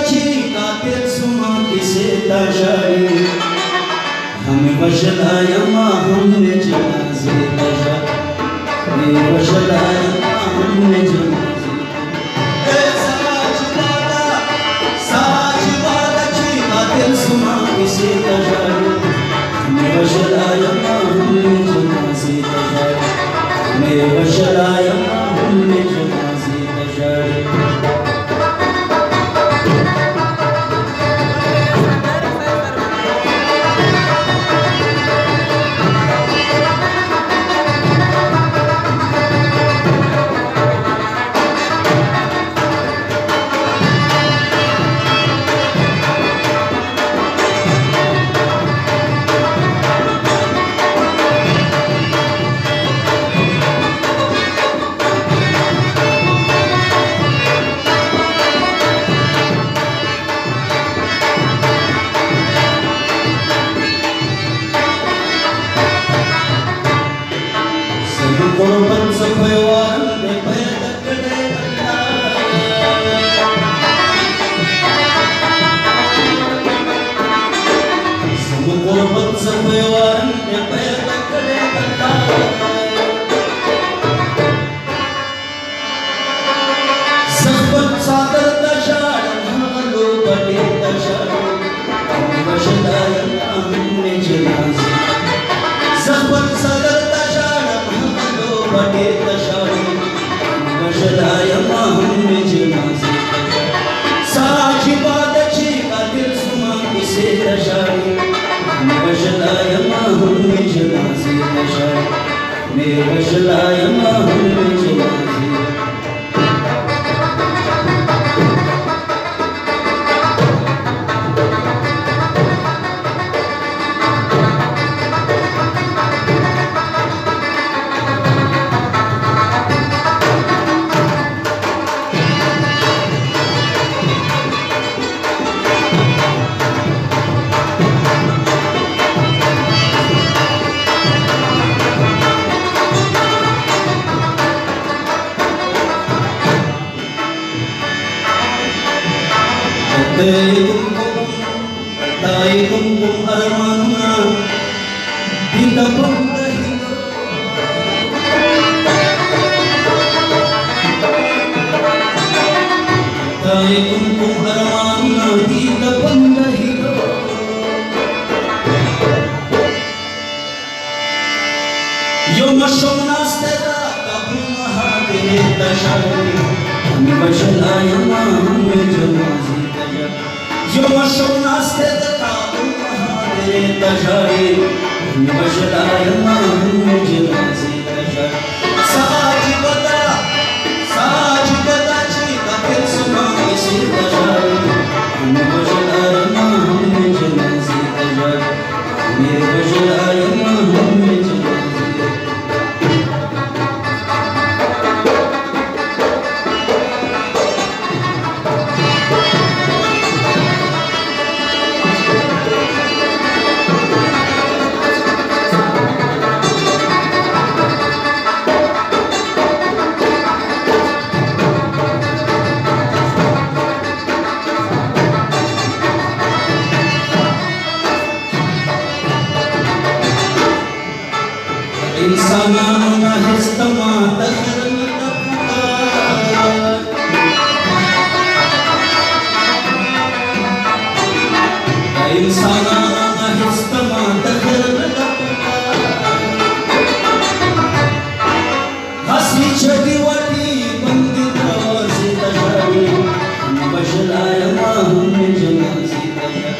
چې قاتل سما کیسې ته ژاړي हमें वजलाया हमने जनाजे तजा हमें वजलाया हमने जनाजे साज वादा ची कातिल सुमा किसे तजा हमें वजलाया हमने जनाजे तजा हमें वजलाया हमने जनाजे तजा قربت سفيوان ببيتك ليلا سم قربت سفيوان ببيتك ليلا زخبت صادر تشار هملو بڑی تشار وشدایا من جنازي زخبت صادر बड़े तशारी वजलाया हमने जनाजे साज बादची कातिल सुमा किसे तशारी वजलाया हमने जनाजे तशारी मैं वजलाया हमने जनाजे Taikum armana Dinda banda hilo Taikum armana Dinda banda hilo Yo mashona stera Kabul mahadere tashari Hami bashalaya mahamne janazi Yo mashona stera Kabul mahadere tashari Hami bashalaya mahamne janazi tashari Saji bata chi katil suma isi tashari Hami bashalaya mahamne janazi tashari Hami bashalaya mahamne janazi Insana histama takhran tapukar Insana histama takhran tapukar Hasi chadi wati bandi darwaze tashari Bashalaya mahumne janazi tashari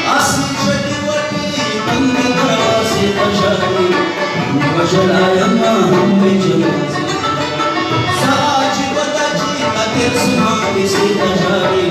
Hasi chadi wati bandi darwaze tashari वजलाया हमने जनाजे साज बताची कातिल सुमा किसे तशारी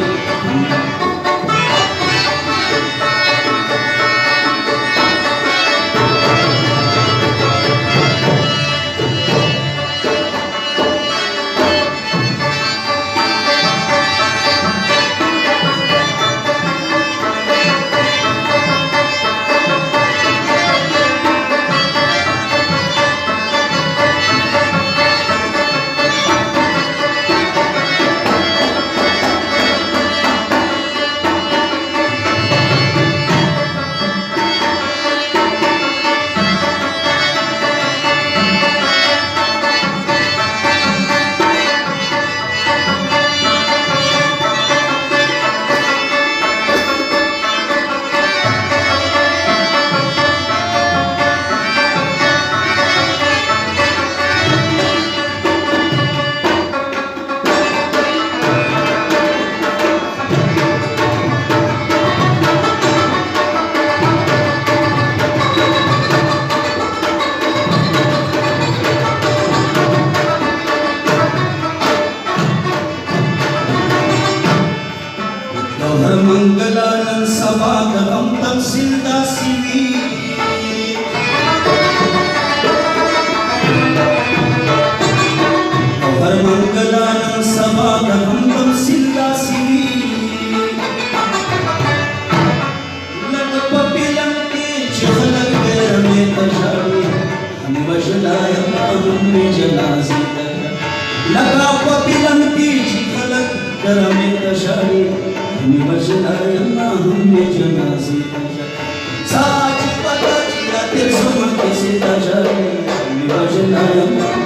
منګلا نن سبا د غم تفصیل داسې وي هر منګلا نن سبا د غم تفصیل داسې وي لږ په فلم کې چې خلک ګرمې ته ژاړي هم وژلی یم هم مې جنازې ته لږ په فلم کې چې خلک ګرمې ته ژاړي هم وژلی یم هم مې جنازې ته ژاړي عجیبه ده چې دا تېر زموږ کیسې ته ژاړي هم وژلی یم